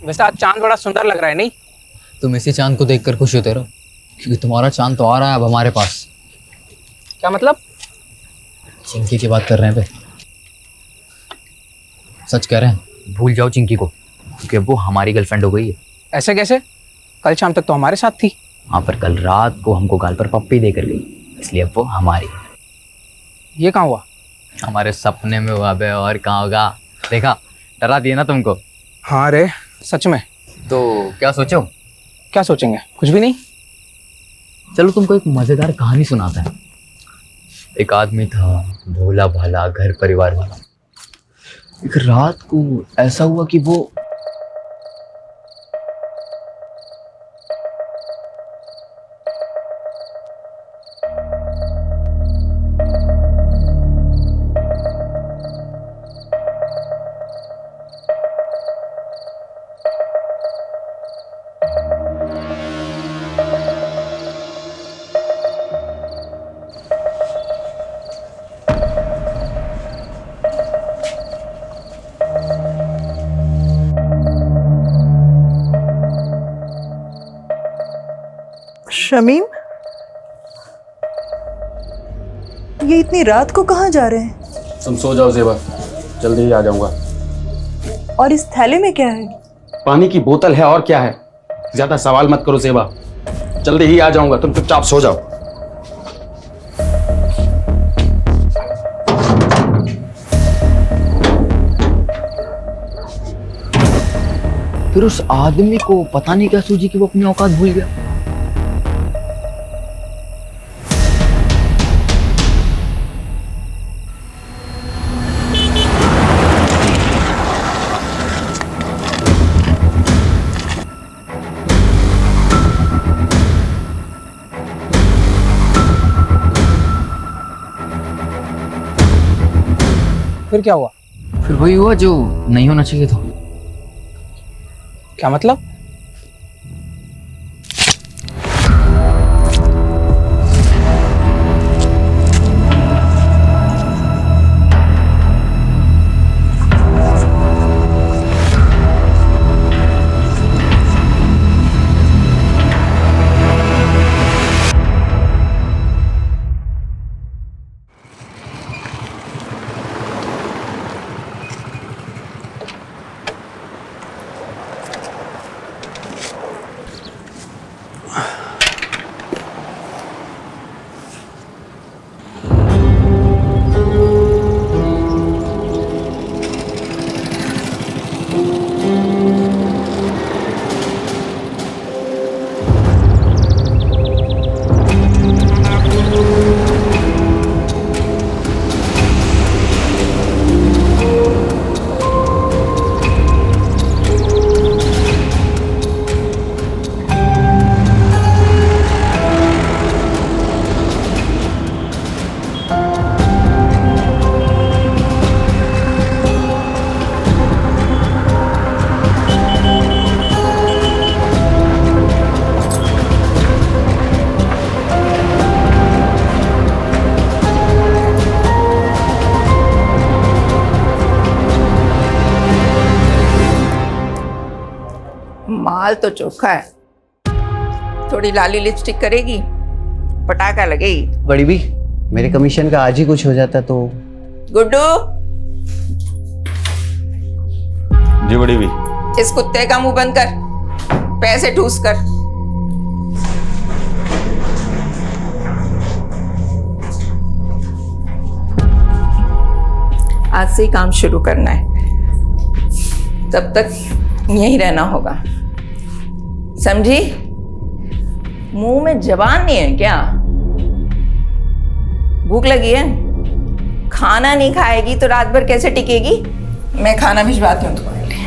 वैसे आज चांद बड़ा सुंदर लग रहा है, नहीं? तुम इसी चांद को देखकर खुश होते रहो, क्योंकि तुम्हारा चांद तो आ रहा है अब हमारे पास। क्या मतलब? चिंकी की बात कर रहे हैं बे। सच कह रहे हैं, भूल जाओ चिंकी को, क्योंकि अब वो हमारी गर्लफ्रेंड हो गई है। ऐसे कैसे? कल शाम तक तो हमारे साथ थी। हाँ, पर कल रात को हमको गाल पर पप्पी देकर गई, इसलिए अब वो हमारी है। ये कहाँ हुआ? हमारे सपने में हुआ बे, और कहाँ होगा। देखा, डरा दिया ना तुमको। हाँ रे, सच में। तो क्या सोचो? क्या सोचेंगे? कुछ भी नहीं। चलो तुमको एक मजेदार कहानी सुनाता है। एक आदमी था, भोला भाला, घर परिवार वाला। एक रात को ऐसा हुआ कि वो शमीम, ये इतनी रात को कहाँ जा रहे हैं? तुम सो जाओ ज़ेबा, जल्दी ही आ जाऊंगा। और इस थैले में क्या है? पानी की बोतल है, और क्या है? ज्यादा सवाल मत करो ज़ेबा, जल्दी ही आ जाऊंगा, तुम चुपचाप सो जाओ। फिर उस आदमी को पता नहीं क्या सूझी कि वो अपनी औकात भूल गया। फिर क्या हुआ? फिर वही हुआ जो नहीं होना चाहिए था। क्या मतलब? माल तो चोखा है, थोड़ी लाली लिपस्टिक करेगी, पटाखा लगेगी। बड़ी भी, मेरे कमीशन का आज ही कुछ हो जाता तो। गुड्डू, जी बड़ी भी। इस कुत्ते का मुंह बंद कर, पैसे ठूस कर। आज से ही काम शुरू करना है, तब तक यहीं रहना होगा, समझी? मुंह में जबान नहीं है क्या? भूख लगी है? खाना नहीं खाएगी तो रात भर कैसे टिकेगी? मैं खाना भिजवाती हूँ तुम्हारे लिए।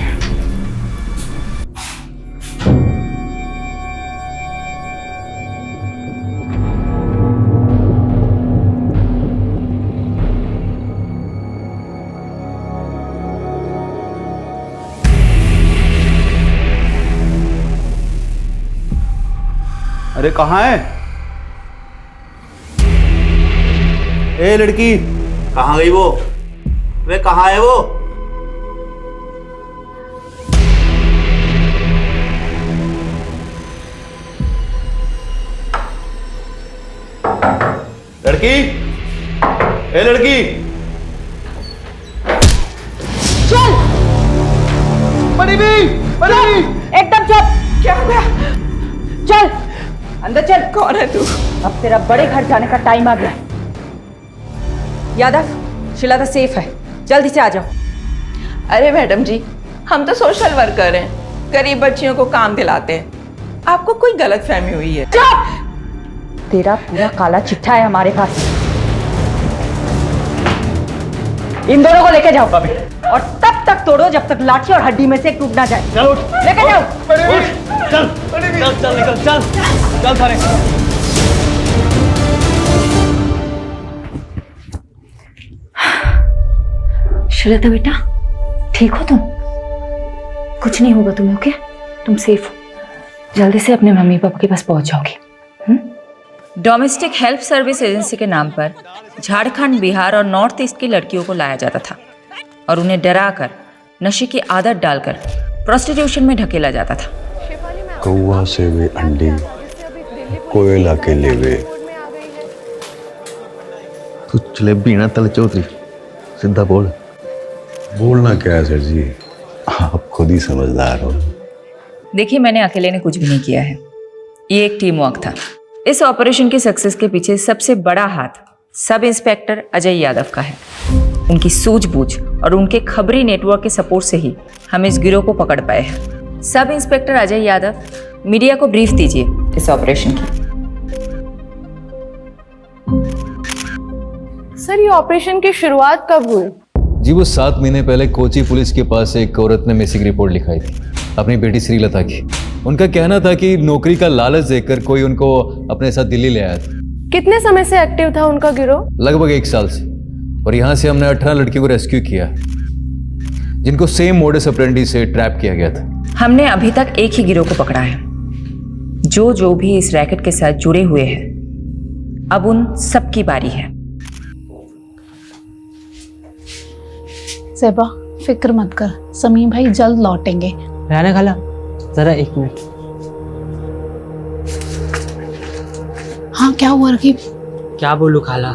अरे कहाँ है? ए लड़की, कहाँ गई वो? वे कहाँ है वो? लड़की, ए लड़की, चल बड़ी भी, एकदम चुप। क्या हो गया? चल अंदर चल। कौन है तू? अब तेरा बड़े घर जाने का टाइम आ गया। यादव, शीला तो सेफ है, जल्दी से आ जाओ। अरे मैडम जी, हम तो सोशल वर्कर हैं, गरीब बच्चियों को काम दिलाते हैं। आपको कोई गलतफहमी हुई है। चुप! तेरा पूरा काला चिट्ठा है हमारे पास। इन दोनों को लेके जाओ और तब तक तोड़ो जब तक लाठी और हड्डी में से एक टूट ना जाए। चल उठ, लेके जाओ। चल, चल, चल, निकल, चल, चल थाने। श्वेता बेटा, ठीक हो तुम? कुछ नहीं होगा तुम्हें, ओके? तुम सेफ हो। जल्दी से अपने मम्मी पापा के पास पहुंच जाओगी। डोमेस्टिक हेल्प सर्विस एजेंसी के नाम पर झारखंड, बिहार और नॉर्थ ईस्ट की लड़कियों को लाया जाता था और उन्हें डराकर, नशे की आदत डालकर प्रोस्टिट्यूशन में ढकेला जाता था। कौआ से वे अंडे, कोयला के लेवे। तू जलेबी ना तल चौधरी, सीधा बोल। बोलना क्या है सर जी, आप खुद ही समझदार हो। देखिए, मैंने अकेले ने कुछ भी नहीं किया है, ये एक टीम वर्क था। इस ऑपरेशन की सक्सेस के पीछे सबसे बड़ा हाथ सब इंस्पेक्टर अजय यादव का है। उनकी सूझबूझ और उनके खबरी नेटवर्क के सपोर्ट से ही हम इस गिरोह को पकड़ पाए हैं। Sub inspector Ajay Yadav, media को ब्रीफ दीजिए इस ऑपरेशन की। सर, ये ऑपरेशन की शुरुआत कब हुई? जी, वो 7 महीने पहले कोची पुलिस के पास एक औरत ने मिसिंग रिपोर्ट लिखाई थी अपनी बेटी श्रीलता की। उनका कहना था कि नौकरी का लालच देकर कोई उनको अपने साथ दिल्ली ले आया था। कितने समय से एक्टिव था उनका गिरोह? लगभग 1 साल से। और यहाँ से हमने 18 लड़कियों को रेस्क्यू किया जिनको सेम मोडस ऑपरेंडी से ट्रैप किया गया था। हमने अभी तक एक ही गिरोह को पकड़ा है। जो भी इस रैकेट के साथ जुड़े हुए हैं, अब उन सबकी बारी है। ज़ेबा, फिक्र मत कर, समीम भाई जल्द लौटेंगे। राना खाला, जरा 1 मिनट। हाँ, क्या हुआ रकीब? क्या बोलूं खाला,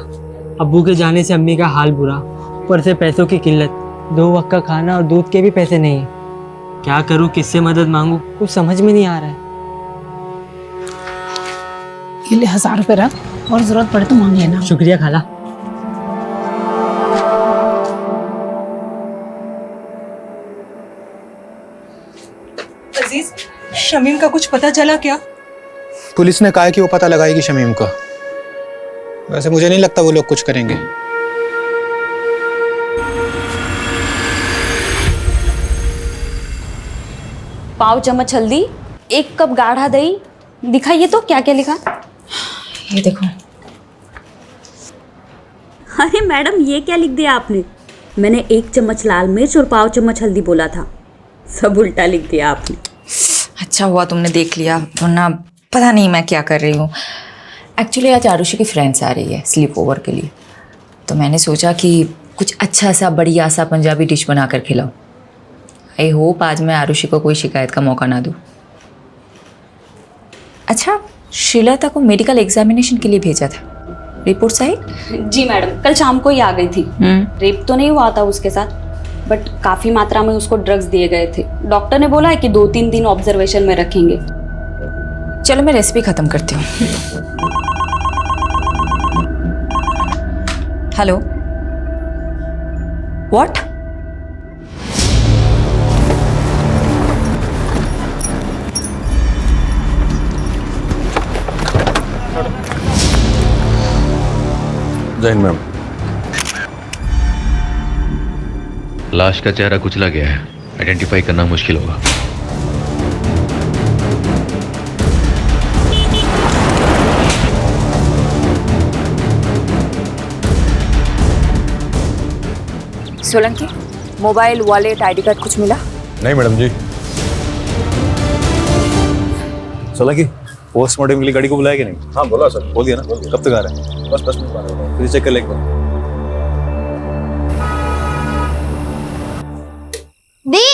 अब्बू के जाने से अम्मी का हाल बुरा, ऊपर से पैसों की किल्लत, 2 वक्त का खाना और दूध के भी पैसे नहीं। क्या करूं, किससे मदद मांगूं, कुछ समझ में नहीं आ रहा है। ये ले 1000 रुपये रख, और जरूरत पड़े तो मांग लेना। शुक्रिया खाला। अजीज, शमीम का कुछ पता चला क्या? पुलिस ने कहा है कि वो पता लगाएगी शमीम का। वैसे मुझे नहीं लगता वो लोग कुछ करेंगे। पाव चम्मच हल्दी, 1 कप गाढ़ा दही। दिखाइए तो क्या क्या लिखा। ये देखो। अरे मैडम, ये क्या लिख दिया आपने? मैंने 1 चम्मच लाल मिर्च और पाव चम्मच हल्दी बोला था, सब उल्टा लिख दिया आपने। अच्छा हुआ तुमने देख लिया, वरना पता नहीं मैं क्या कर रही हूँ। एक्चुअली आज आरुषि की फ्रेंड्स आ रही है स्लीप ओवर के लिए, तो मैंने सोचा कि कुछ अच्छा सा बढ़िया सा पंजाबी डिश बना कर खिलाऊं। आई होप आज मैं आरुषि को कोई शिकायत का मौका ना दूँ। अच्छा, श्रीलता को मेडिकल एग्जामिनेशन के लिए भेजा था, रिपोर्ट्स आई? जी मैडम, कल शाम को ही आ गई थी। रेप तो नहीं हुआ था उसके साथ, बट काफ़ी मात्रा में उसको ड्रग्स दिए गए थे। डॉक्टर ने बोला है कि 2-3 दिन ऑब्जर्वेशन में रखेंगे। चलो मैं रेसिपी ख़त्म करती हूँ। Hello, what? जैन मैम, लाश का चेहरा कुचला गया है, आइडेंटिफाई करना मुश्किल होगा। Solanki, mobile, wallet, ID card कुछ मिला? नहीं मैडम जी। सोलंकी, पोस्टमार्टम के लिए गाड़ी को बुलाया कि नहीं? हाँ बोला सर। बोल दिया ना? कब तक आ रहे हैं? बस 10 मिनट बाद आ रहे हैं। फिर चेक कर ले एक बार। दी,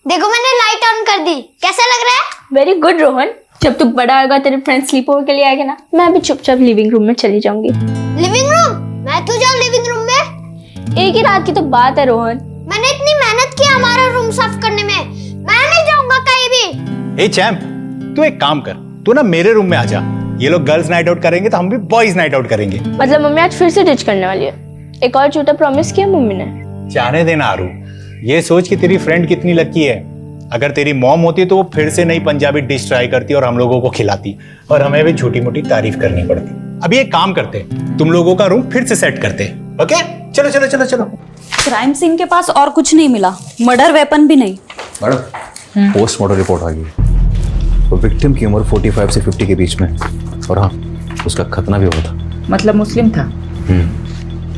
देखो मैंने लाइट ऑन कर दी, कैसा लग रहा है? वेरी गुड रोहन, जब तू बड़ा होगा तेरे फ्रेंड स्लीप ओवर के लिए आएगा ना, मैं भी चुपचाप लिविंग रूम में चली जाऊंगी। Living room? मैं क्यों जाऊं लिविंग रूम में? एक ही रात की तो बात है रोहन। मैंने इतनी मेहनत की हमारा रूम साफ करने में, मैं नहीं जाऊंगा कहीं भी। ए चैंप, तू एक काम कर, तू ना मेरे रूम में आ जा। ये लोग गर्ल्स नाइट आउट करेंगे तो हम भी बॉयज नाइट आउट करेंगे। मतलब मम्मी आज फिर से डिच करने वाली है? एक और झूठा प्रॉमिस किया मम्मी ने। जाने देना आरू, ये सोच कि तेरी फ्रेंड कितनी लकी है। अगर तेरी मॉम होती तो वो फिर से नई पंजाबी डिश ट्राई करती और हम लोगों को खिलाती, और हमें भी छोटी मोटी तारीफ करनी पड़ती। अभी एक काम करते, तुम लोगों का रूम फिर से सेट करते। ओके, चलो चलो चलो चलो। क्राइम सीन के पास और कुछ नहीं मिला, मर्डर वेपन भी नहीं। मैडम, पोस्टमार्टम रिपोर्ट आ गई। तो विक्टिम की उम्र 45 से 50 के बीच में, और हाँ, उसका खतना भी हुआ था। मतलब मुस्लिम था।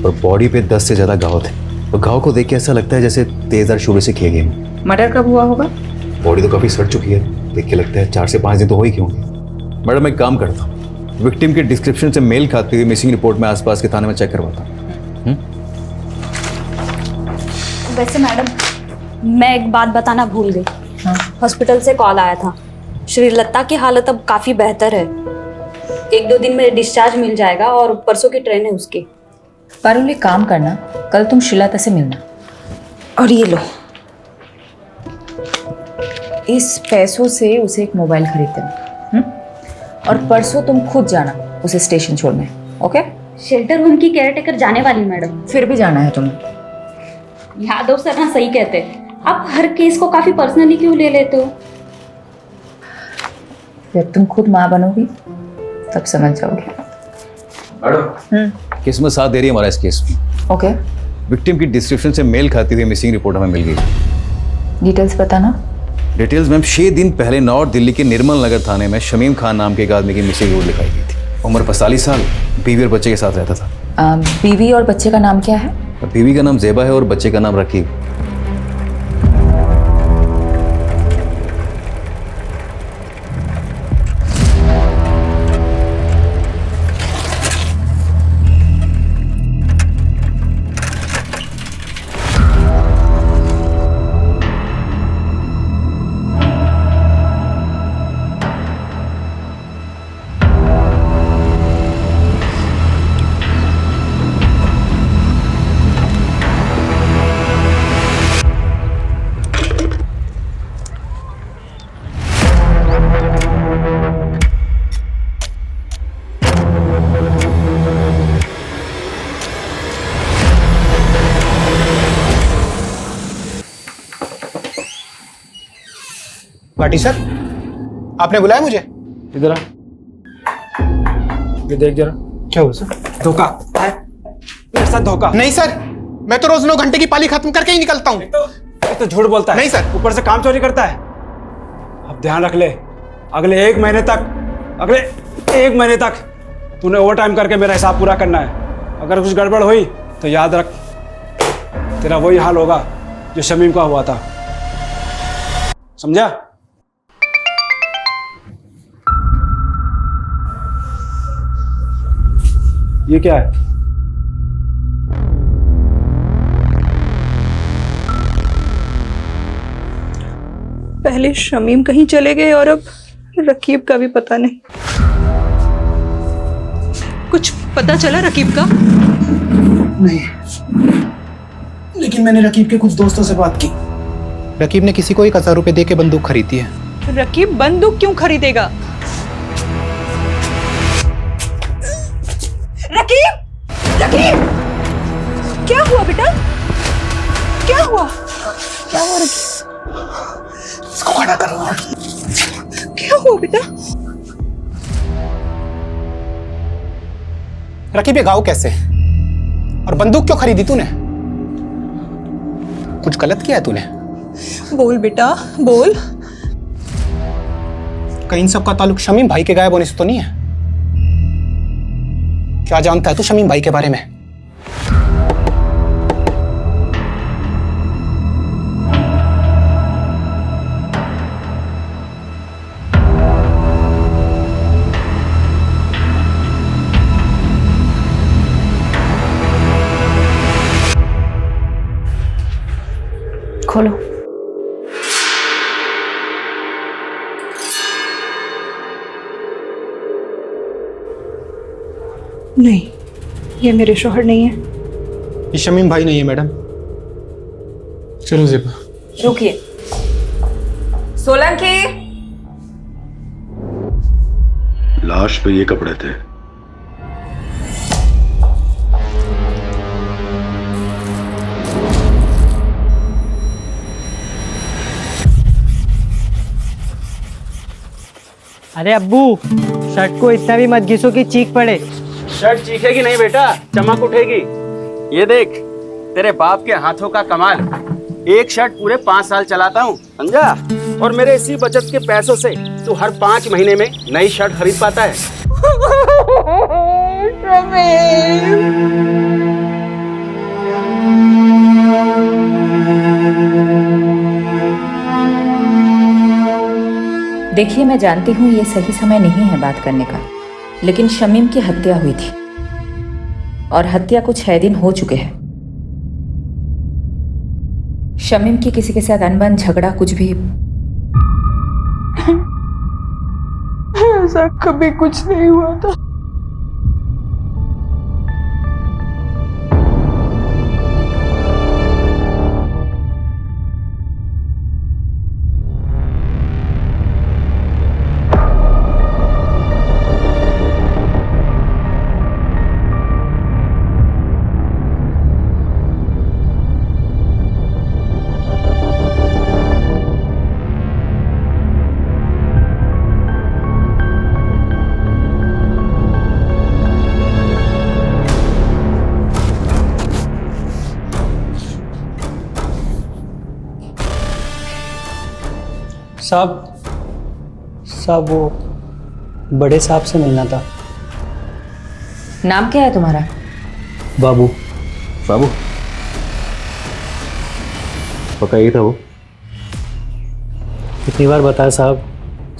और बॉडी पे 10 से ज्यादा घाव थे। और घाव को देख के ऐसा लगता है जैसे तेजदार शूले से किए गए। मर्डर कब हुआ होगा? बॉडी तो काफी सड़ चुकी है, देख के लगता है 4 से 5 दिन तो हो ही क्यों। मैडम, एक काम करता हूँ, विक्टिम के डिस्क्रिप्शन से मेल खाती हुई मिसिंग रिपोर्ट में आसपास के थाने में चेक करवाता हूँ। वैसे मैडम, मैं एक बात बताना भूल गई। हॉस्पिटल से कॉल आया था, श्रीलता की हालत अब काफी बेहतर है। 1-2 दिन में डिस्चार्ज मिल जाएगा और परसों की ट्रेन है उसकी। पारुल, एक काम करना, कल तुम श्रीलता से मिलना। और ये लो, इस पैसों से उसे एक मोबाइल खरीद देना। और परसों तुम खुद जाना उसे स्टेशन छोड़ने। ओके? शेल्टर होम की केयरटेकर जाने वाली मैडम। फिर भी जाना है तुम्हें। यादव सर ना सही कहते, आप हर केस को काफी पर्सनली क्यों ले लेते हो? जब तुम खुद माँ बनोगी तब समझ जाओगे। मैडम, किस्मत साथ दे रही है हमारा इस केस में। ओके, विक्टिम की डिस्क्रिप्शन से मेल खाती हुई मिसिंग रिपोर्ट हमें मिल गई। डिटेल्स बताना। डिटेल्स मैम, 6 दिन पहले नॉर्थ दिल्ली के निर्मल नगर थाने में शमीम खान नाम के एक आदमी की मिसिंग रिपोर्ट लिखाई गई थी। उम्र 45 साल, बीवी और बच्चे के साथ रहता था। बीवी और बच्चे का नाम क्या है? बीवी का नाम जेबा है और बच्चे का नाम रकीब। पार्टी सर, आपने बुलाया मुझे? इधर आ, ये देख जरा। क्या हुआ सर? धोखा है मेरे साथ, धोखा। नहीं सर, मैं तो रोज 9 घंटे की पाली खत्म करके ही निकलता हूँ। तो झूठ बोलता है। नहीं सर। ऊपर से काम चोरी करता है। अब ध्यान रख ले, अगले 1 महीने तक तूने ओवर टाइम करके मेरा हिसाब पूरा करना है। अगर कुछ गड़बड़ हुई तो याद रख, तेरा वही हाल होगा जो शमीम का हुआ था। समझा? ये क्या है? पहले शमीम कहीं चले गए और अब रकीब का भी पता नहीं। कुछ पता चला रकीब का? नहीं, लेकिन मैंने रकीब के कुछ दोस्तों से बात की। रकीब ने किसी को 1000 रुपए दे के बंदूक खरीदी है। रकीब बंदूक क्यों खरीदेगा? रकीब! रकीब! क्या हुआ बेटा? क्या हुआ? क्या हुआ रकीब? इसको खड़ा करो। क्या हुआ बेटा? रकीब, ये घाव कैसे? और बंदूक क्यों खरीदी तूने? कुछ गलत किया है तूने? बोल बेटा, बोल। कहीं इन सब का ताल्लुक शमीम भाई के गायब होने से तो नहीं है? क्या जानता है तू शमीम भाई के बारे में? खोलो। नहीं, ये मेरे शौहर नहीं है। ये शमीम भाई नहीं है मैडम। चलो ज़ेबा। रुकिए। सोलंकी। लाश पे ये कपड़े थे। अरे अब्बू, शर्ट को इतना भी मत घिसो कि चीख पड़े। शर्ट चीखेगी नहीं बेटा, चमक उठेगी। ये देख तेरे बाप के हाथों का कमाल। एक शर्ट पूरे 5 साल चलाता हूँ, समझा? और मेरे इसी बचत के पैसों से तू हर 5 महीने में नई शर्ट खरीद पाता है। देखिए, मैं जानती हूँ ये सही समय नहीं है बात करने का, लेकिन शमीम की हत्या हुई थी और हत्या को 6 दिन हो चुके हैं। शमीम की किसी के साथ अनबन, झगड़ा, कुछ भी? ऐसा कभी कुछ नहीं हुआ था। साहब वो बड़े साहब से मिलना था। नाम क्या है तुम्हारा? बाबू। बाबू पक्का यही था वो? कितनी बार बताया साहब,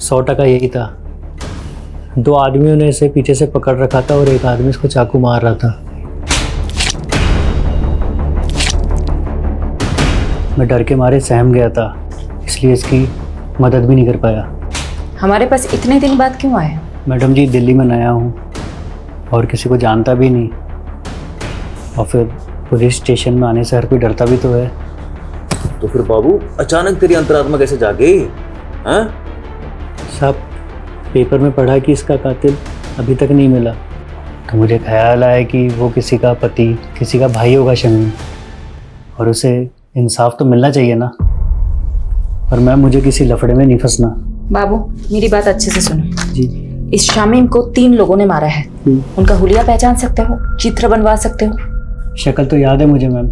100% यही था। 2 आदमियों ने इसे पीछे से पकड़ रखा था और एक आदमी इसको चाकू मार रहा था। मैं डर के मारे सहम गया था, इसलिए इसकी मदद भी नहीं कर पाया। हमारे पास इतने दिन बाद क्यों आए? मैडम जी, दिल्ली में नया हूँ और किसी को जानता भी नहीं, और फिर पुलिस स्टेशन में आने से हर कोई डरता भी तो है। तो फिर बाबू अचानक तेरी अंतरात्मा कैसे जाग गई? हाँ साहब, पेपर में पढ़ा कि इसका कातिल अभी तक नहीं मिला, तो मुझे ख्याल आया कि वो किसी का पति, किसी का भाई होगा शमीम, और उसे इंसाफ तो मिलना चाहिए ना। और मैम, मुझे किसी लफड़े में नहीं फंसना। बाबू, मेरी बात अच्छे से सुनो जी। इस शमीम को 3 लोगों ने मारा है। उनका हुलिया पहचान सकते हो? चित्र बनवा सकते हो? शक्ल तो याद है मुझे मैम,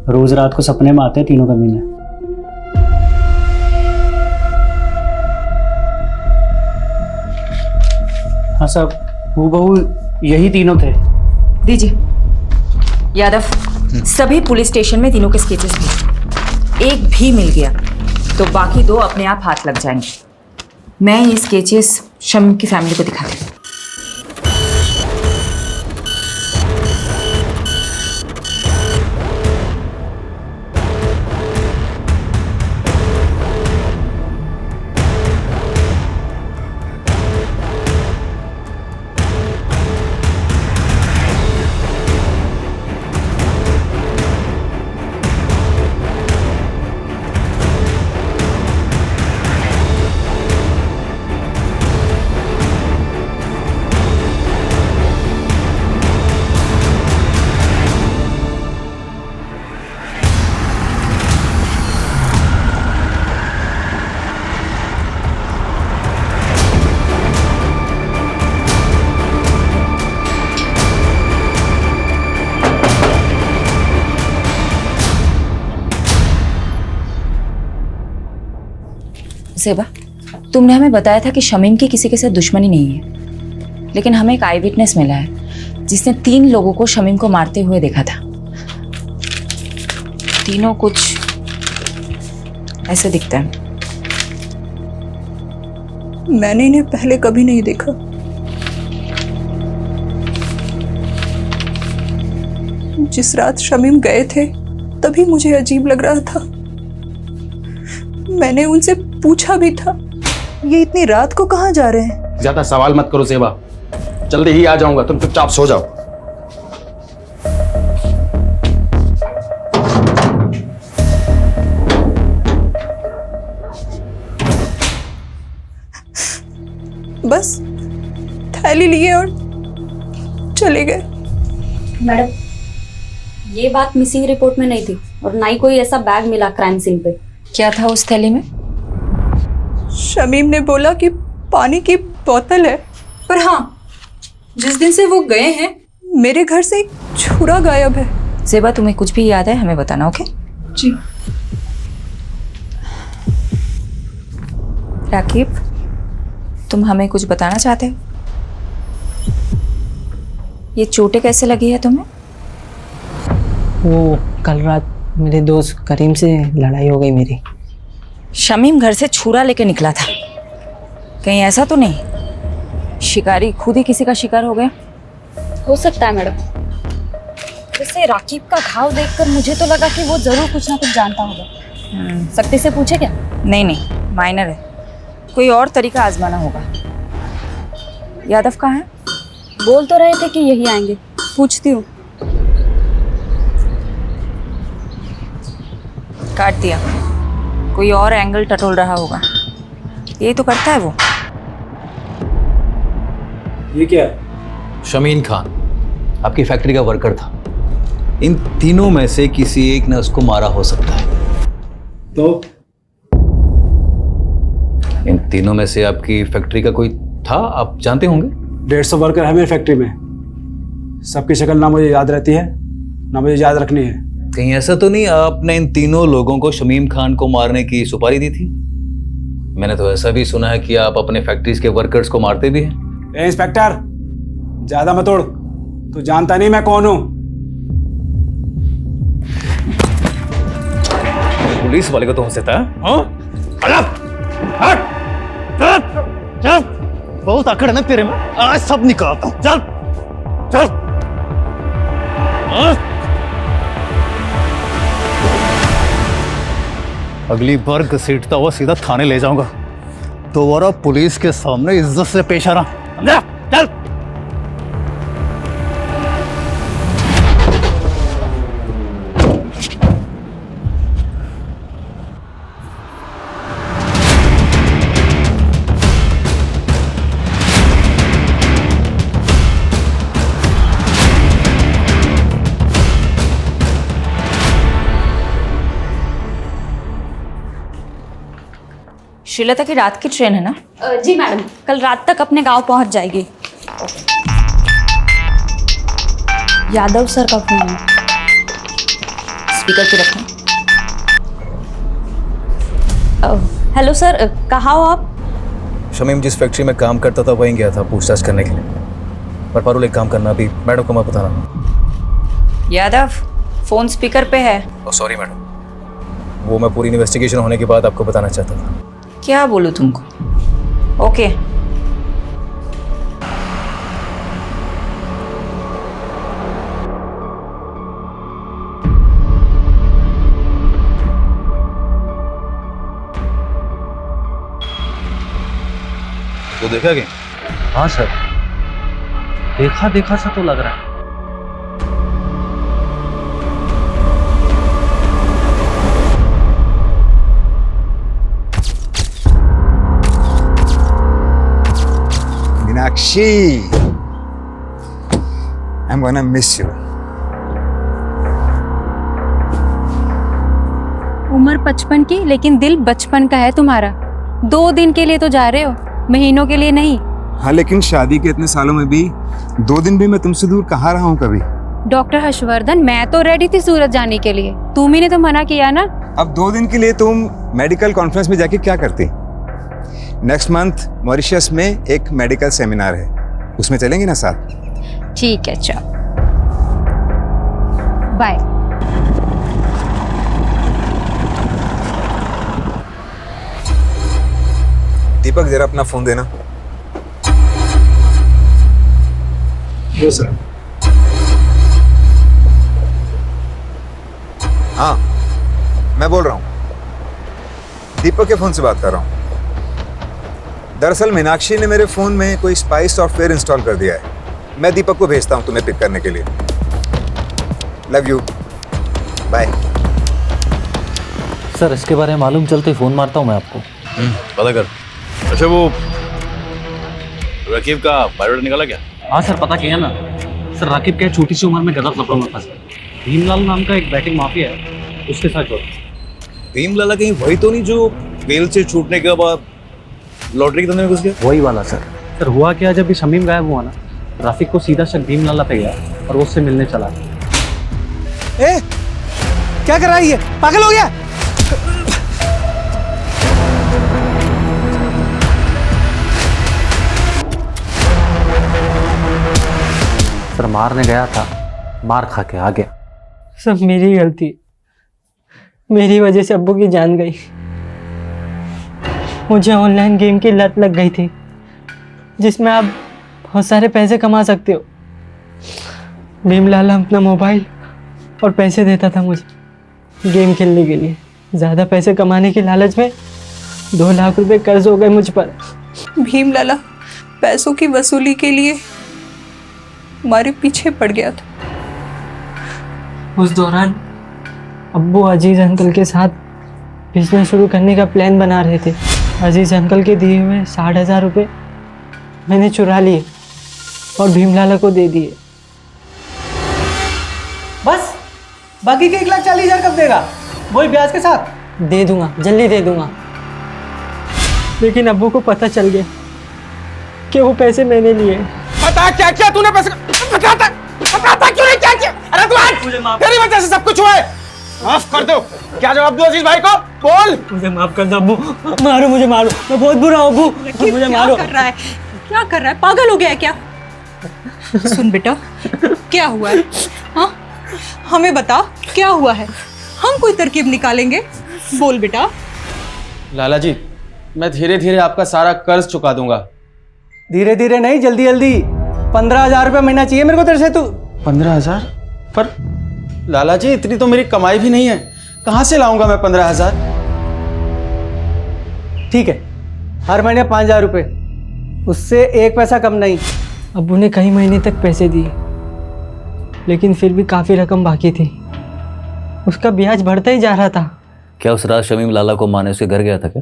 रोज रात को सपने में आते हैं तीनों कमीने। हाँ साहब, वो बहू यही तीनों थे। दीजिए यादव, सभी पुलिस स्टेशन में तीनों के स्केचेस भेज। एक भी मिल गया तो बाकी 2 अपने आप हाथ लग जाएंगे। मैं ये स्केचेस शमीम की फैमिली को दिखा दूँ। सेबा, तुमने हमें बताया था कि शमीम की किसी के साथ दुश्मनी नहीं है, लेकिन हमें एक आई विटनेस मिला है जिसने 3 लोगों को शमीम को मारते हुए देखा था। तीनों कुछ ऐसे दिखते हैं। मैंने इन्हें पहले कभी नहीं देखा। जिस रात शमीम गए थे तभी मुझे अजीब लग रहा था। मैंने उनसे पूछा भी था, ये इतनी रात को कहाँ जा रहे हैं? ज्यादा सवाल मत करो सेबा, जल्दी ही आ जाऊंगा, तुम चुपचाप सो जाओ। बस थैली लिए और चले गए। मैडम, ये बात मिसिंग रिपोर्ट में नहीं थी और ना ही कोई ऐसा बैग मिला क्राइम सीन पे। क्या था उस थैली में? शमीम ने बोला कि पानी की बोतल है। पर हाँ, जिस दिन से वो गए हैं मेरे घर से एक छुरा गायब है। ज़ेबा, तुम्हें कुछ भी याद है हमें बताना, ओके? जी। राकीब, तुम हमें कुछ बताना चाहते हो? ये चोटें कैसे लगी है तुम्हें? वो कल रात मेरे दोस्त करीम से लड़ाई हो गई मेरी। शमीम घर से छुरा लेके निकला था, कहीं ऐसा तो नहीं शिकारी खुद ही किसी का शिकार हो गया? हो सकता है मैडम। वैसे राकीब का घाव देखकर मुझे तो लगा कि वो जरूर कुछ ना कुछ जानता होगा। सख्ती से पूछे क्या? नहीं नहीं, माइनर है, कोई और तरीका आजमाना होगा। यादव कहाँ है? बोल तो रहे थे कि यही आएंगे, पूछती हूँ। काट दिया, कोई और एंगल टटोल रहा होगा। यही तो करता है वो। ये क्या है? शमीन खान आपकी फैक्ट्री का वर्कर था। इन तीनों में से किसी एक ने उसको मारा हो सकता है। तो इन तीनों में से आपकी फैक्ट्री का कोई था, आप जानते होंगे? 150 वर्कर है मेरी फैक्ट्री में। सबकी शक्ल ना मुझे याद रहती है ना मुझे याद रखनी है। कहीं ऐसा तो नहीं आपने इन तीनों लोगों को शमीम खान को मारने की सुपारी दी थी? मैंने तो ऐसा भी सुना है कि आप अपने फैक्ट्रीज के वर्कर्स को मारते भी हैं। ए इंस्पेक्टर, ज्यादा मत उड़, तू जानता नहीं मैं कौन हूं। पुलिस वाले को तो हो सकता है। बहुत अकड़ है ना तेरे में, आज सब निकालता हूं। चल चल। अगली बार घसीटता हुआ सीधा थाने ले जाऊंगा। दोबारा पुलिस के सामने इज्जत से पेश आना, समझा? चल। श्रीलता की रात की ट्रेन है ना? जी मैडम, कल रात तक अपने गांव पहुंच जाएगी। यादव सर का फोन है। स्पीकर पे रखें। हेलो सर, कहाँ हो आप? शमीम जिस फैक्ट्री में काम करता था वहीं गया था पूछताछ करने के लिए। पर पारुल एक काम करना, अभी मैडम को मैं बताना। यादव, फोन स्पीकर पे है। सॉरी मैडम, वो मैं पूरी इन्वेस्टिगेशन होने के बाद आपको बताना चाहता था। क्या बोलूं तुमको? ओके। तो देखा क्या? हाँ सर, देखा देखा सा तो लग रहा है। Meenakshi, I'm gonna miss you. उम्र 55 की लेकिन दिल बचपन का है तुम्हारा। 2 दिन के लिए तो जा रहे हो, महीनों के लिए नहीं। हाँ, लेकिन शादी के इतने सालों में भी 2 दिन भी मैं तुमसे दूर कहाँ रहा हूँ कभी। डॉक्टर हर्षवर्धन, मैं तो रेडी थी सूरत जाने के लिए, तुम ही ने तो मना किया ना। अब 2 दिन के लिए तुम मेडिकल कॉन्फ्रेंस में जाके क्या करती? नेक्स्ट मंथ मॉरिशस में एक मेडिकल सेमिनार है, उसमें चलेंगे ना साथ? ठीक है, चल बाय। दीपक, जरा अपना फोन देना। Yes sir. हाँ, मैं बोल रहा हूँ, दीपक के फोन से बात कर रहा हूँ। दरअसल मीनाक्षी ने मेरे फोन में कोई स्पाई सॉफ्टवेयर इंस्टॉल कर दिया है मैं दीपक को भेजता हूँ तुम्हें पिक करने के लिए। Love you, bye. सर इसके बारे में मालूम चलते फ़ोन मारता हूँ मैं आपको। पता कर। अच्छा वो रकीब का बायोडाटा निकाला क्या? हाँ सर, पता किया ना सर। राकिब क्या छोटी सी उम्र में गलत लफड़ों में फंसा। भीमलाल नाम का एक बैटिंग माफिया है, उसके साथ छोड़। भीमलाला कहीं वही तो नहीं जो बेल से छूटने के बाद लॉटरी के धंधे में घुस गया? वही वाला सर। सर हुआ क्या, जब भी शमीम गायब हुआ ना, राफिक को सीधा शक भीमलाला पे गया और वो उससे मिलने चला। ए, क्या कर रहा है ये? पागल हो गया? सर मारने गया था, मार खा के आ गया। सब मेरी गलती, मेरी वजह से अब्बू की जान गई। मुझे ऑनलाइन गेम की लत लग गई थी, जिसमें आप बहुत सारे पैसे कमा सकते हो। भीमलाला अपना मोबाइल और पैसे देता था मुझे गेम खेलने के लिए। ज़्यादा पैसे कमाने की लालच में 2 लाख रुपए कर्ज हो गए मुझ पर। भीमलाला पैसों की वसूली के लिए हमारे पीछे पड़ गया था। उस दौरान अब्बू अजीज अंकल के साथ बिजनेस शुरू करने का प्लान बना रहे थे। अजीज अंकल के दिए हुए 60,000 रुपये मैंने चुरा लिए और भीमलाला को दे दिए। बस बाकी के 1,40,000 कब देगा? वही ब्याज के साथ? दे दूंगा, जल्दी दे दूंगा। लेकिन अब्बू को पता चल गया कि वो पैसे मैंने लिए। बता क्या क्या तूने पैसे? बताता क्यों नहीं क्या किया? अरे तू हट, तेरी वजह से सब कुछ हुआ है। माफ कर दो। क्या जवाब दूं अजीज भाई को? बोल। मुझे माफ कर दो अब्बू, मारो मुझे, मारो, मैं बहुत बुरा हूँ अब्बू, मुझे मारो। क्या कर रहा है? क्या कर रहा है? पागल हो गया है क्या? सुन बेटा, क्या हुआ है? हाँ, हमें बता क्या हुआ है, हम कोई तरकीब निकालेंगे। बोल बेटा। लाला जी, मैं धीरे धीरे आपका सारा कर्ज चुका दूंगा। धीरे धीरे नहीं, जल्दी जल्दी। 15,000 रुपये महीना चाहिए मेरे को तेरे से। तू 15,000? पर लाला जी इतनी तो मेरी कमाई भी नहीं है, कहाँ से लाऊंगा मैं 15,000? ठीक है, हर महीने 5,000 रुपये, उससे 1 पैसा कम नहीं। अब्बू ने कई महीने तक पैसे दिए, लेकिन फिर भी काफ़ी रकम बाकी थी। उसका ब्याज बढ़ता ही जा रहा था। क्या उस रात शमीम लाला को माने उसके घर गया था क्या?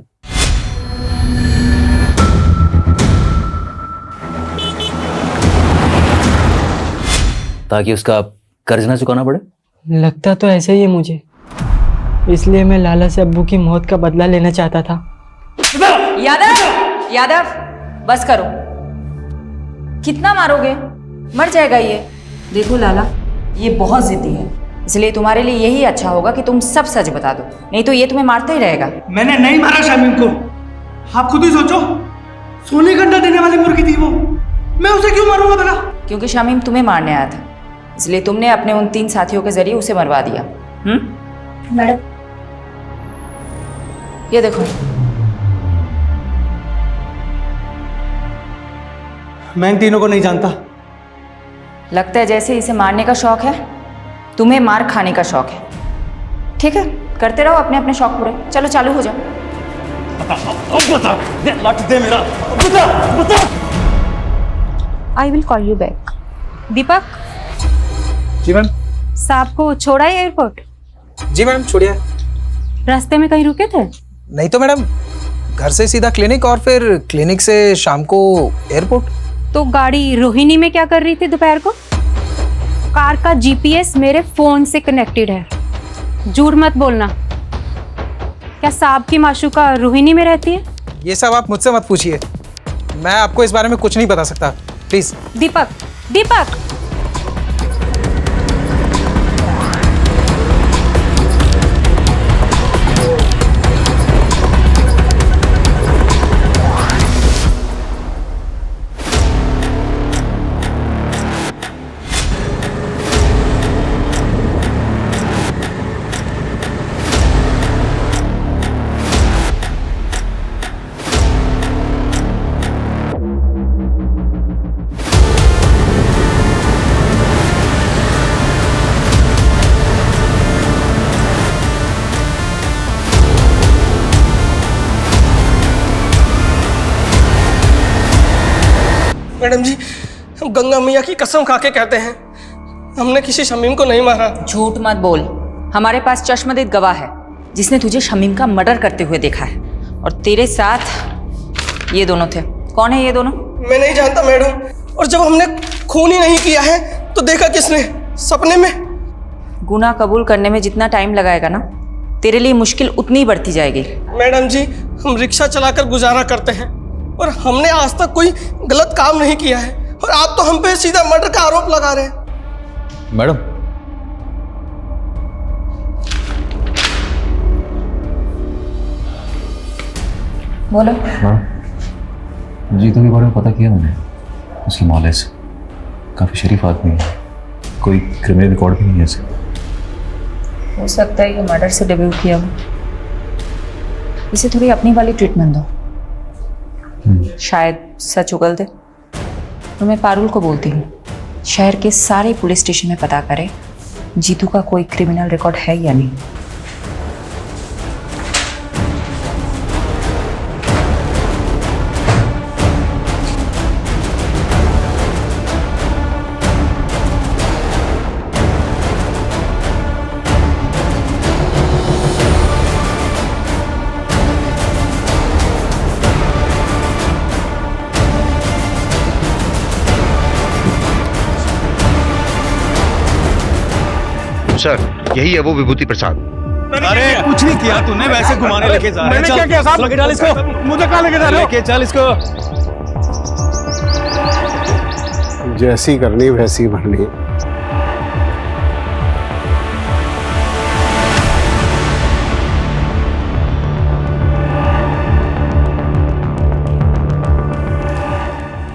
ताकि उसका कर्ज ना चुकाना पड़े? लगता तो ऐसे ही है मुझे, इसलिए मैं लाला से अब्बू की मौत का बदला लेना चाहता था। यादव, यादव, बस करो। कितना मारोगे? मर जाएगा ये। देखो लाला, ये बहुत जिद्दी है, इसलिए तुम्हारे लिए यही अच्छा होगा कि तुम सब सच बता दो, नहीं तो ये तुम्हें मारता ही रहेगा। मैंने नहीं मारा शमीम को, आप खुद ही सोचो। सोने का अंडा देने वाली मुर्गी थी वो, मैं उसे क्यों मारूंगा भला? क्योंकि शमीम तुम्हें मारने आया था, इसलिए तुमने अपने उन 3 साथियों के जरिए उसे मरवा दिया। मैडम, ये देखो। मैं इन तीनों को नहीं जानता। लगता है जैसे इसे मारने का शौक है, तुम्हें मार खाने का शौक है। ठीक है, करते रहो अपने अपने शौक पूरे। चलो चालू हो जाओ। बता, दे मेरा, बता, बता। I will call you back. Deepak. जी मैम। साहब को छोड़ा है एयरपोर्ट? जी मैम, छोड़िए। रास्ते में कहीं रुके थे? नहीं तो मैडम, घर से सीधा क्लिनिक और फिर क्लिनिक से शाम को एयरपोर्ट। तो गाड़ी रोहिणी में क्या कर रही थी दोपहर को? कार का जीपीएस मेरे फोन से कनेक्टेड है। झूठ मत बोलना। क्या साहब की माशूका रोहिणी में रहती है? ये सब आप मुझसे मत पूछिए, मैं आपको इस बारे में कुछ नहीं बता सकता, प्लीज। Deepak, Deepak. मैडम जी, हम गंगा मैया की कसम खा के कहते हैं हमने किसी शमीम को नहीं मारा। झूठ मत बोल। हमारे पास चश्मदीद गवाह है जिसने तुझे शमीम का मर्डर करते हुए देखा है, और तेरे साथ ये दोनों थे। कौन है ये दोनों? मैं नहीं जानता मैडम, और जब हमने खून ही नहीं किया है तो देखा किसने? सपने में। गुनाह कबूल करने में जितना टाइम लगाएगा ना, तेरे लिए मुश्किल उतनी ही बढ़ती जाएगी। मैडम जी, हम रिक्शा चलाकर गुजारा करते हैं और हमने आज तक कोई गलत काम नहीं किया है, और आप तो हम पे सीधा मर्डर का आरोप लगा रहे हैं। मैडम, बोलो। हाँ, जीतू के बारे में पता किया मैंने। उसकी नॉलेज काफ़ी शरीफ आदमी है, कोई क्रिमिनल रिकॉर्ड भी नहीं है इसका। हो सकता है ये मर्डर से डेब्यू किया हो। इसे थोड़ी अपनी वाली ट्रीटमेंट दो, शायद सच उगल दे। तो मैं पारुल को बोलती हूँ शहर के सारे पुलिस स्टेशन में पता करे जीतू का कोई क्रिमिनल रिकॉर्ड है या नहीं। सर, यही है वो विभूति प्रसाद। अरे कुछ नहीं किया तूने, वैसे घुमाने लेके जा रहे हैं। मैंने क्या किया साहब? लेके डाल इसको। मुझे कहाँ लेके जा रहे हो? लेके चल इसको। जैसी करनी वैसी भरनी।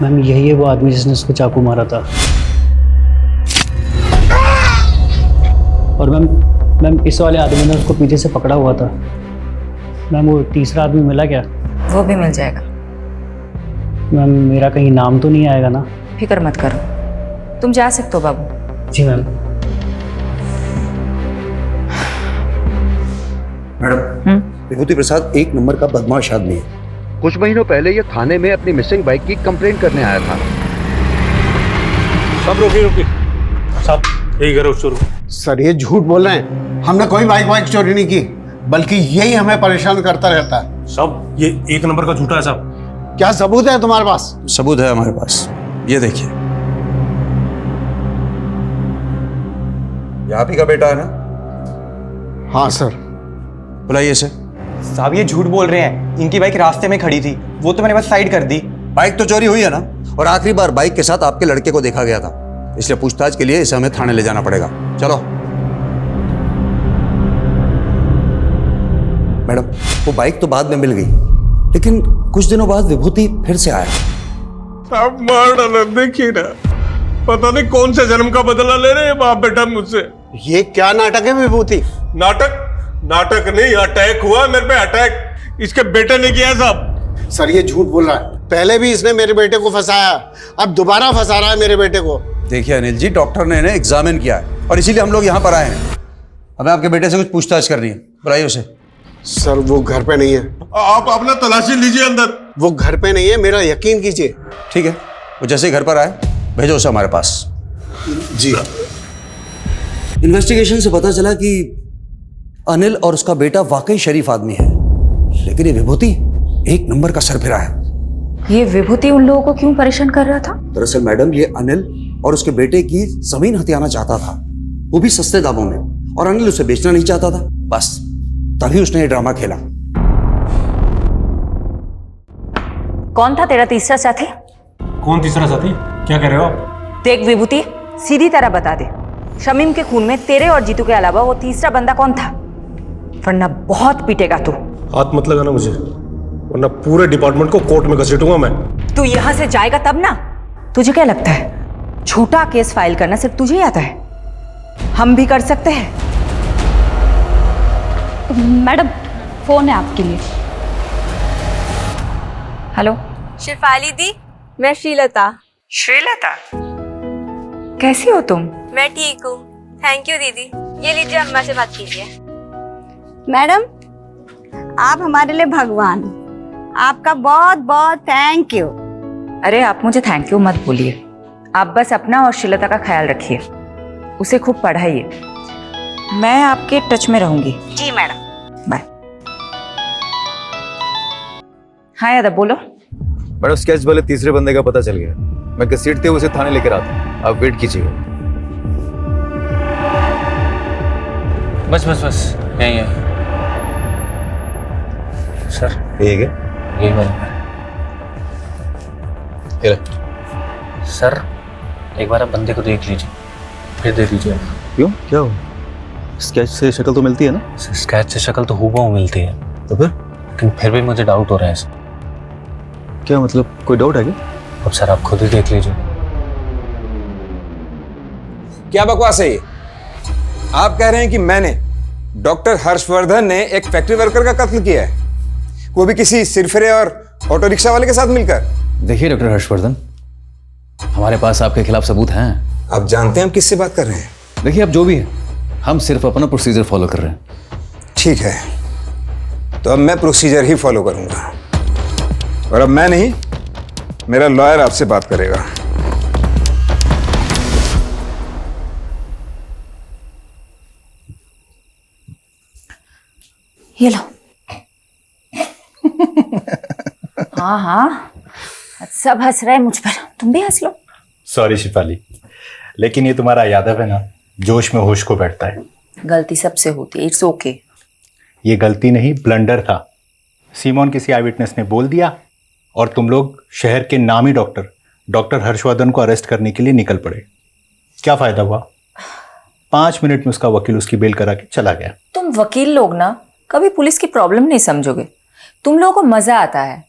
मैम, यही है वो आदमी जिसने उसको चाकू मारा था। और मैम इस वाले आदमी ने उसको पीछे से पकड़ा हुआ था। मैम, वो तीसरा आदमी मिला क्या? वो भी मिल जाएगा। मैम, मेरा कहीं नाम तो नहीं आएगा ना? फिक्र मत करो, तुम जा सकते हो बाबू। जी मैम। मैडम, विभूति प्रसाद एक नंबर का बदमाश आदमी है। कुछ महीनों पहले ये थाने में अपनी मिसिंग बाइक की कंप्लेंट करने आया था। सब रुकी सब यही करो शुरू। सर, ये झूठ बोल रहे हैं। हमने कोई बाइक चोरी नहीं की, बल्कि यही हमें परेशान करता रहता है। सब ये एक नंबर का झूठा है साहब। क्या सबूत है तुम्हारे पास? सबूत है हमारे पास, ये देखिए। ये आप ही का बेटा है ना? हाँ सर। बुलाइए इसे। साहब, ये झूठ बोल रहे हैं। इनकी बाइक रास्ते में खड़ी थी, वो तो मैंने बस साइड कर दी। बाइक तो चोरी हुई है ना, और आखिरी बार बाइक के साथ आपके लड़के को देखा गया था, इसलिए पूछताछ के लिए इसे हमें थाने ले जाना पड़ेगा। चलो। मैडम, वो बाइक तो बाद में मिल गई, लेकिन कुछ दिनों बाद विभूति फिर से आया। आप मार डाला, देखिए ना, पता नहीं कौन से जन्म का बदला ले रहे हैं बाप बेटा मुझसे। ये क्या नाटक है विभूति? नाटक नहीं, अटैक हुआ मेरे पे, अटैक इसके बेटे ने किया साहब। सर, ये झूठ बोल रहा है। पहले भी इसने मेरे बेटे को फंसाया, अब दोबारा फंसा रहा है मेरे बेटे को। देखिए अनिल जी, डॉक्टर ने इन्हें एग्जामिन किया है और इसीलिए हम लोग यहाँ पर आए हैं। हमें आपके बेटे से कुछ पूछताछ करनी है, बुलाइए उसे। सर, वो घर पे नहीं है। आप अपना तलाशी लीजिए अंदर। वो घर पे नहीं है, मेरा यकीन कीजिए। ठीक है, वो जैसे ही घर पर आए भेजो उसे हमारे पास। जी। इन्वेस्टिगेशन से पता चला कि अनिल और उसका बेटा वाकई शरीफ आदमी है, लेकिन ये विभूति एक नंबर का सरफिरा है। ये विभूति उन लोगों को क्यों परेशान कर रहा था? दरअसल मैडम, ये अनिल और उसके बेटे की जमीन हथियाना चाहता था, वो भी सस्ते दामों में, और अनिल उसे बेचना नहीं चाहता था। बस तभी उसने ये ड्रामा खेला। कौन था तेरा तीसरा साथी? कौन तीसरा साथी? क्या कह रहे हो आप? देख विभूति, सीधी तरह बता दे, शमीम के खून में तेरे और जीतू के अलावा वो तीसरा बंदा कौन था? वरना बहुत पीटेगा तू। हाथ मत लगाना मुझे, वरना पूरे डिपार्टमेंट को कोर्ट में घसीटूंगा मैं। तू यहाँ से जाएगा तब ना। तुझे क्या लगता है झूठा केस फाइल करना सिर्फ तुझे ही आता है? हम भी कर सकते हैं। मैडम, फोन है आपके लिए। हेलो। शिफाली दी, मैं श्रीलता। श्रीलता, कैसी हो तुम? मैं ठीक हूँ, थैंक यू दीदी। ये लीजिए, अम्मा से बात कीजिए। मैडम, आप हमारे लिए भगवान, आपका बहुत बहुत थैंक यू। अरे आप मुझे थैंक यू मत बोलिए, आप बस अपना और श्रीलता का ख्याल रखिए, उसे खूब पढ़ाइए। मैं आपके टच में रहूंगी। जी मैडम। बाय। हाँ यादव बोलो। मैडम स्केच वाले तीसरे बंदे का पता चल गया, मैं घसीटते हुए उसे थाने लेकर आता हूँ, आप वेट कीजिए। बस बस बस यही है सर। यही है यही बना सर। एक बार आप बंदे को देख लीजिए फिर दे दीजिए। क्यों, क्या हो? स्केच से शक्ल तो मिलती है ना? स्केच से शक्ल तो हूबहू मिलती है, तो लेकिन फिर भी मुझे डाउट हो रहा है सर। क्या मतलब, कोई डाउट है क्या? अब सर आप खुद ही देख लीजिए। क्या बकवास है ये? आप कह रहे हैं कि मैंने डॉक्टर हर्षवर्धन ने एक फैक्ट्री वर्कर का कत्ल किया है, वो भी किसी सिरफिरे और ऑटो रिक्शा वाले के साथ मिलकर? देखिए डॉक्टर हर्षवर्धन, हमारे पास आपके खिलाफ सबूत हैं। आप जानते हैं हम किससे बात कर रहे हैं? देखिए, अब जो भी है, हम सिर्फ अपना प्रोसीजर फॉलो कर रहे हैं। ठीक है, तो अब मैं प्रोसीजर ही फॉलो करूंगा, और अब मैं नहीं, मेरा लॉयर आपसे बात करेगा। ये लो। हाँ हाँ, सब हंस रहे हैं मुझ पर, तुम भी हंस लो। सॉरी शिफाली, लेकिन ये तुम्हारा यादव है ना, जोश में होश को बैठता है। गलती सबसे होती है, इट्स ओके। ये गलती नहीं, ब्लंडर था। सीमोन किसी आई विटनेस ने बोल दिया और तुम लोग शहर के नामी डॉक्टर हर्षवर्धन को अरेस्ट करने के लिए निकल पड़े। क्या फायदा हुआ? 5 मिनट में उसका वकील उसकी बेल करा के चला गया। तुम वकील लोग ना कभी पुलिस की प्रॉब्लम नहीं समझोगे। तुम लोगों को मजा आता है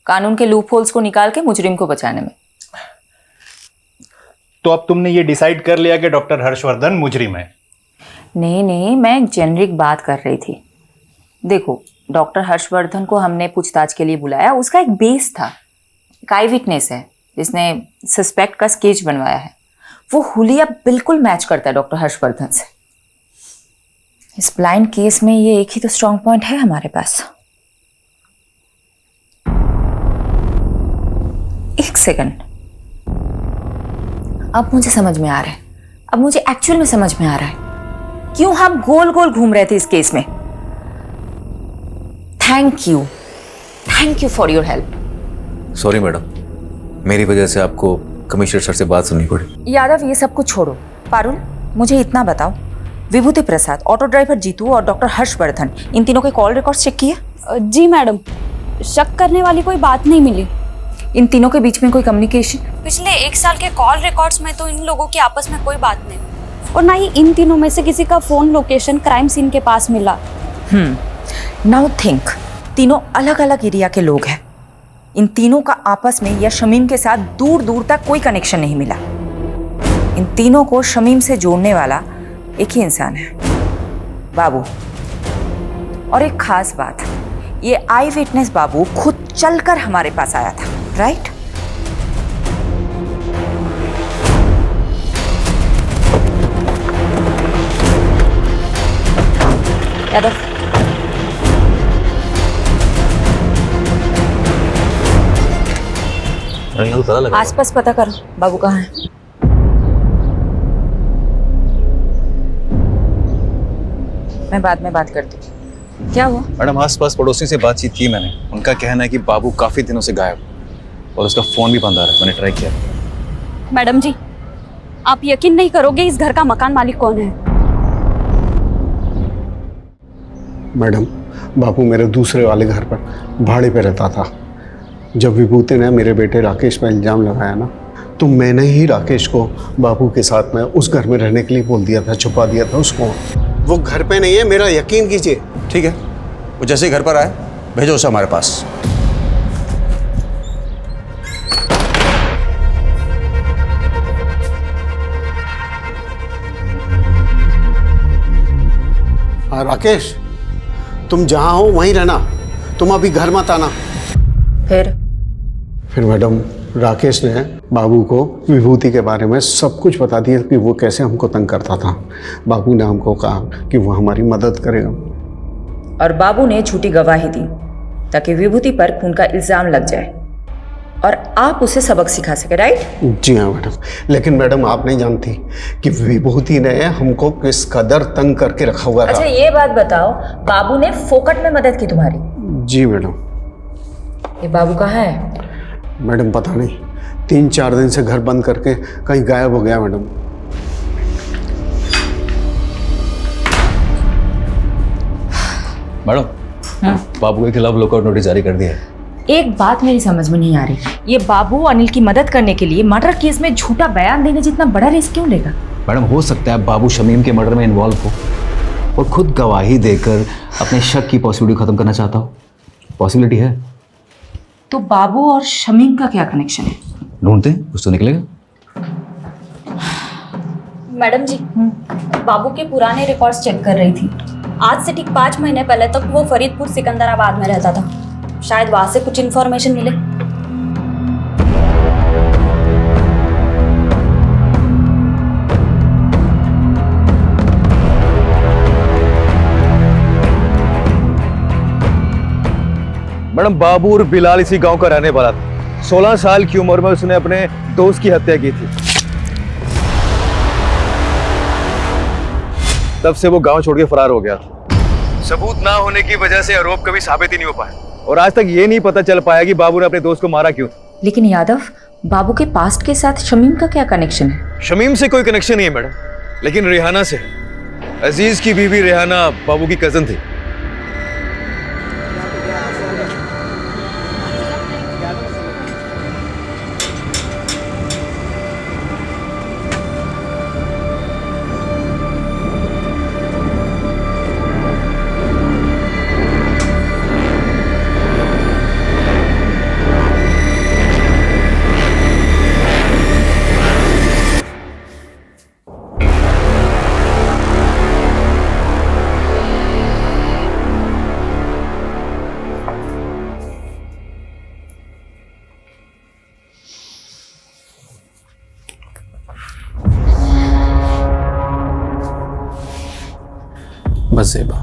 कानून के लूप होल्स को निकाल के मुजरिम को बचाने में। तो अब तुमने ये डिसाइड कर लिया कि डॉक्टर हर्षवर्धन मुजरिम है? नहीं नहीं, मैं एक जेनरिक बात कर रही थी। देखो, डॉक्टर हर्षवर्धन को हमने पूछताछ के लिए बुलाया, उसका एक बेस था, एक आई विटनेस है जिसने सस्पेक्ट का स्केच बनवाया है। वो हुलिया बिल्कुल मैच करता है डॉक्टर हर्षवर्धन से। इस ब्लाइंड केस में ये एक ही तो स्ट्रॉन्ग पॉइंट है हमारे पास। एक सेकंड, अब मुझे समझ में आ रहा है, अब मुझे एक्चुअल में समझ में आ रहा है क्यों हम गोल गोल घूम रहे थे इस केस में। Thank you for your help. Sorry madam, मेरी वजह से आपको कमिश्नर सर से बात सुननी पड़ी। यादव, ये सब कुछ छोड़ो। पारुल, मुझे इतना बताओ, विभूति प्रसाद, ऑटो ड्राइवर जीतू और डॉक्टर हर्षवर्धन, इन तीनों के कॉल रिकॉर्ड्स चेक किए? जी मैडम, शक करने वाली कोई बात नहीं मिली। इन तीनों के बीच में कोई कम्युनिकेशन? पिछले 1 साल के कॉल रिकॉर्ड्स में तो इन लोगों की आपस में कोई बात नहीं, और ना ही इन तीनों में से किसी का फोन लोकेशन क्राइम सीन के पास मिला। नाउ थिंक, तीनों अलग अलग एरिया के लोग हैं। इन तीनों का आपस में या शमीम के साथ दूर दूर तक कोई कनेक्शन नहीं मिला। इन तीनों को शमीम से जोड़ने वाला एक ही इंसान है, बाबू। और एक खास बात, ये आई विटनेस बाबू खुद चलकर हमारे पास आया था, राइट? यादव, आसपास पता करो बाबू कहाँ है। मैं बाद में बात करती हूँ। क्या हुआ? मैडम, आसपास पड़ोसी से बातचीत की मैंने, उनका कहना है कि बाबू काफी दिनों से गायब और उसका फोन भी बंद आ रहा है। मैंने ट्राई किया। मैडम जी, आप यकीन नहीं करोगे इस घर का मकान मालिक कौन है। मैडम, बाबू मेरे दूसरे वाले घर पर भाड़े पे रहता था। जब विभूति ने मेरे बेटे राकेश पर इल्ज़ाम लगाया ना, तो मैंने ही राकेश को बाबू के साथ में उस घर में रहने के लिए बोल दिया था, छुपा दिया था उसको। वो घर पे नहीं है, मेरा यकीन कीजिए। ठीक है, वो जैसे ही घर पर आए भेजो उसे हमारे पास। हाँ राकेश, तुम जहाँ हो वहीं रहना, तुम अभी घर मत आना। फिर मैडम, राकेश ने बाबू को विभूति के बारे में सब कुछ बता दिया कि वो कैसे हमको तंग करता था। बाबू ने हमको कहा कि वो हमारी मदद करेगा, और बाबू ने झूठी गवाही दी ताकि विभूति पर खून का इल्जाम लग जाए। और आप उसे सबक सिखा सके, राइट? जी हाँ मैडम, लेकिन मैडम आप नहीं जानती कि विभूति ने हमको किस कदर तंग करके रखा हुआ अच्छा था। ये बात बताओ, बाबू ने फोकट में मदद की तुम्हारी? जी मैडम। ये बाबू कहाँ है? मैडम पता नहीं, 3-4 दिन से घर बंद करके कहीं गायब हो गया मैडम। मैडम, बाबू के खिलाफ लुकआउट नोटिस जारी कर दिया है। एक बात मेरी समझ में नहीं आ रही, ये बाबू अनिल की मदद करने के लिए मर्डर केस में झूठा बयान देने जितना बड़ा रिस्क क्यों लेगा? मैडम, हो सकता है बाबू शमीम के मर्डर में इन्वॉल्व हो और खुद गवाही देकर अपने शक की पॉसिबिलिटी खत्म करना चाहता हो। पॉसिबिलिटी है। तो बाबू और शमीम का क्या कनेक्शन है? ढूंढते हैं, कुछ तो निकलेगा। मैडम जी, बाबू के पुराने रिकॉर्ड्स चेक कर रही थी। आज से ठीक 5 महीने पहले तक वो फरीदपुर सिकंदराबाद में रहता था। शायद वहां से कुछ इन्फॉर्मेशन मिले। मैडम, बाबू और बिलाल इसी गांव का रहने वाला था। 16 साल की उम्र में उसने अपने दोस्त की हत्या की थी। तब से वो गांव छोड़ के फरार हो गया था। सबूत ना होने की वजह से आरोप कभी साबित ही नहीं हो पाया और आज तक ये नहीं पता चल पाया कि बाबू ने अपने दोस्त को मारा क्यों। लेकिन यादव, बाबू के पास्ट के साथ शमीम का क्या कनेक्शन है? शमीम से कोई कनेक्शन नहीं है मैडम, लेकिन रेहाना से। अजीज की बीवी रेहाना बाबू की कजन थी। बस ज़ेबा,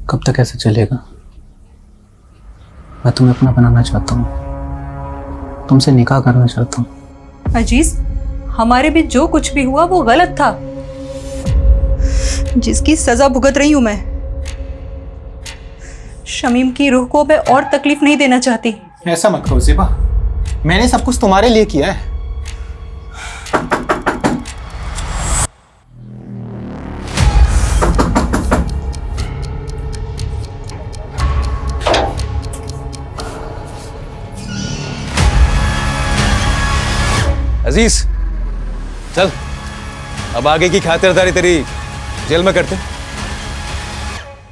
कब तक ऐसे चलेगा? मैं तुम्हें अपना बनाना चाहता हूँ, तुमसे निकाह करना चाहता हूँ। अजीज, हमारे बीच जो कुछ भी हुआ वो गलत था, जिसकी सजा भुगत रही हूं मैं। शमीम की रूह को मैं और तकलीफ नहीं देना चाहती। ऐसा मत कहो ज़ेबा, मैंने सब कुछ तुम्हारे लिए किया है। अजीज, चल अब आगे की खातिरदारी तेरी जेल में करते।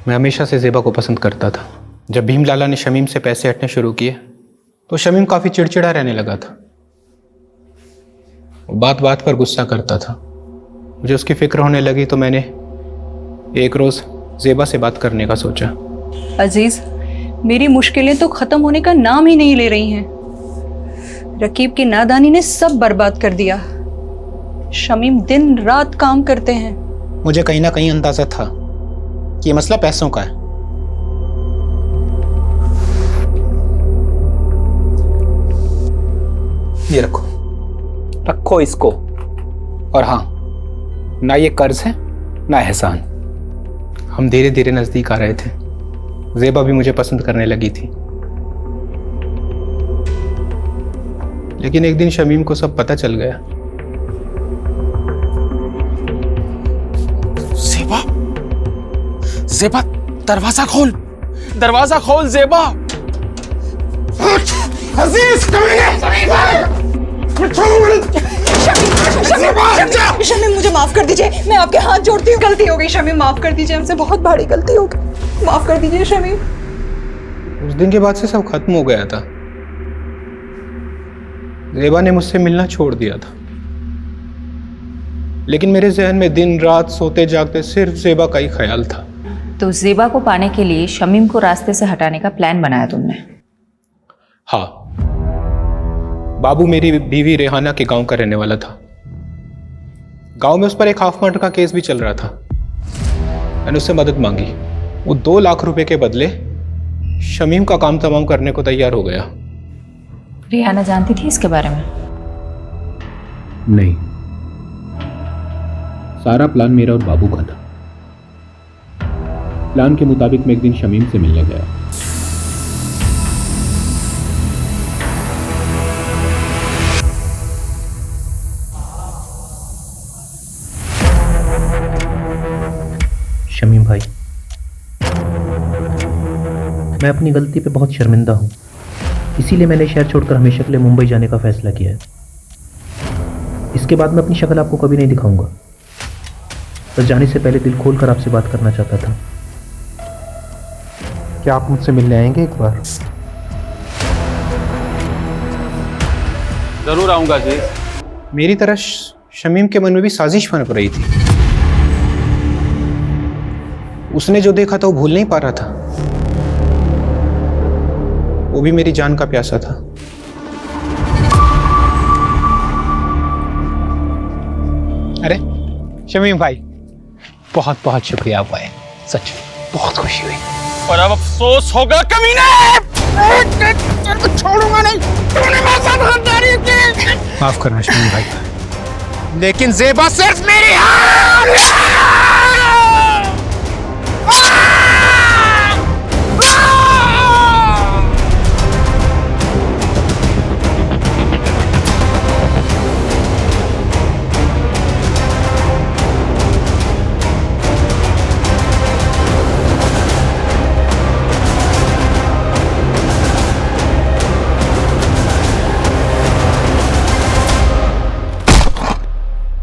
मैं हमेशा से ज़ेबा को पसंद करता था। जब भीम लाला ने शमीम से पैसे हटने शुरू किए तो शमीम काफ़ी चिड़चिड़ा रहने लगा था। वो बात बात पर गुस्सा करता था। मुझे उसकी फिक्र होने लगी तो मैंने एक रोज़ ज़ेबा से बात करने का सोचा। अजीज, मेरी मुश्किलें तो ख़त्म होने का नाम ही नहीं ले रही हैं। रकीब की नादानी ने सब बर्बाद कर दिया। शमीम दिन रात काम करते हैं। मुझे कहीं ना कहीं अंदाजा था कि ये मसला पैसों का है। ये रखो, रखो इसको। और हाँ, ना ये कर्ज है ना एहसान। हम धीरे धीरे नजदीक आ रहे थे। ज़ेबा भी मुझे पसंद करने लगी थी। लेकिन एक दिन शमीम को सब पता चल गया। ज़ेबा, ज़ेबा, दरवाजा खोल, दरवाजा खोल ज़ेबा। अजीज, शमीम, मुझे माफ कर दीजिए, मैं आपके हाथ जोड़ती हूँ। गलती हो गई शमीम, माफ कर दीजिए, हमसे बहुत बड़ी गलती हो गई, माफ कर दीजिए शमीम। उस दिन के बाद से सब खत्म हो गया था। ज़ेबा ने मुझसे मिलना छोड़ दिया था, लेकिन मेरे जहन में दिन रात सोते जागते सिर्फ ज़ेबा का ही ख्याल था। तो ज़ेबा को पाने के लिए शमीम को रास्ते से हटाने का प्लान बनाया तुमने? हाँ, बाबू मेरी बीवी रेहाना के गांव का रहने वाला था। गांव में उस पर एक हाफ मर्डर का केस भी चल रहा था। मैंने उससे मदद मांगी। वो 2 लाख रुपए के बदले शमीम का काम तमाम करने को तैयार हो गया। रियाना जानती थी इसके बारे में? नहीं, सारा प्लान मेरा और बाबू का था। प्लान के मुताबिक मैं एक दिन शमीम से मिलने गया। शमीम भाई, मैं अपनी गलती पे बहुत शर्मिंदा हूँ, इसीलिए मैंने शहर छोड़कर हमेशा के लिए मुंबई जाने का फैसला किया है। इसके बाद मैं अपनी शक्ल आपको कभी नहीं दिखाऊंगा। बस जाने से पहले दिल खोलकर आपसे बात करना चाहता था। क्या आप मुझसे मिलने आएंगे एक बार? जरूर आऊंगा जी। मेरी तरह शमीम के मन में भी साजिश बन रही थी। उसने जो देखा था वो भूल नहीं पा रहा था। वो भी मेरी जान का प्यासा था। अरे शमीम भाई, बहुत बहुत शुक्रिया आप आए, सच बहुत खुशी हुई। और अब अफसोस होगा कमीने, छोड़ूंगा नहीं, तूने मेरे साथ गद्दारी की। माफ करना शमीम भाई, लेकिन ज़ेबा सिर्फ मेरी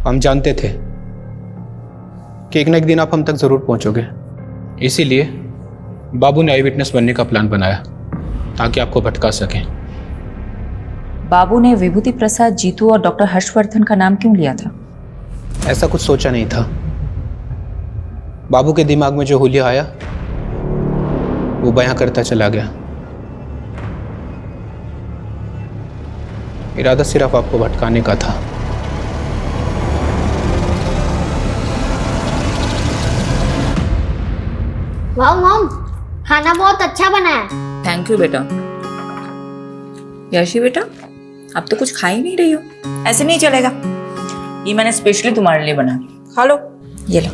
हम जानते थे कि एक न एक दिन आप हम तक जरूर पहुंचोगे, इसीलिए बाबू ने आई विटनेस बनने का प्लान बनाया ताकि आपको भटका सकें। बाबू ने विभूति प्रसाद, जीतू और डॉक्टर हर्षवर्धन का नाम क्यों लिया था? ऐसा कुछ सोचा नहीं था। बाबू के दिमाग में जो हुलिया आया वो बयां करता चला गया। इरादा सिर्फ आपको भटकाने का था। वाह मॉम, खाना बहुत अच्छा बना है। थैंक यू बेटा। यशी बेटा, अब तो कुछ खा ही नहीं रही हो, ऐसे नहीं चलेगा। ये मैंने स्पेशली तुम्हारे लिए बना, खा लो। ये लो,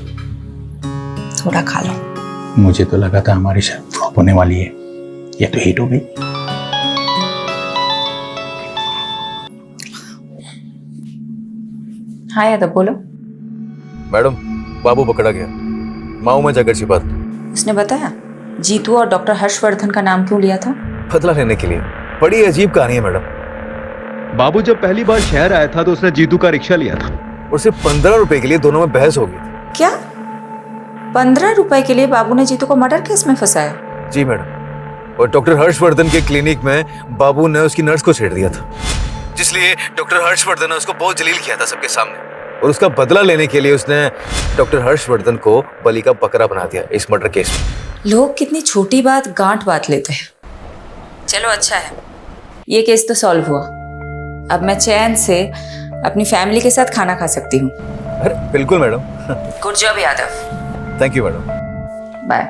थोड़ा खा लो। मुझे तो लगा था हमारी शायद फ्लॉप होने वाली है, ये तो हिट हो गई। हाँ यादव, बोलो। मैडम, बाबू पकड़ा गया, माऊ में जाकर छिपा था। उसने बताया जीतू और डॉक्टर हर्षवर्धन का नाम क्यों लिया था? बदला लेने के लिए। बड़ी अजीब कहानी है मैडम। बाबू जब पहली बार शहर आया था तो उसने जीतू का रिक्शा लिया था और सिर्फ 15 रुपए के लिए दोनों में बहस हो गई थी। क्या 15 रुपए के लिए बाबू ने जीतू को मर्डर केस में फंसाया? जी मैडम, और डॉक्टर हर्षवर्धन के क्लिनिक में बाबू ने उसकी नर्स को छेड़ दिया था, जिसलिए डॉक्टर हर्षवर्धन ने उसको बहुत जलील किया था सबके सामने, और उसका बदला लेने के लिए उसने डॉक्टर हर्षवर्धन को बलि का बकरा बना दिया इस मर्डर केस में। लोग कितनी छोटी बात गांठ बात लेते हैं। चलो अच्छा है, ये केस तो सॉल्व हुआ। अब मैं चैन से अपनी फैमिली के साथ खाना खा सकती हूँ। अरे बिल्कुल madam. Good job Yadav. Thank you madam. Bye.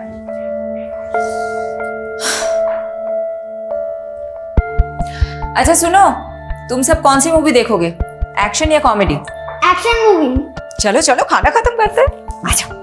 अच्छा सुनो, तुम सब कौन सी मूवी देखोगे, एक्शन या कॉमेडी? Action movie. चलो चलो, खाना खत्म करते हैं, आ जाओ।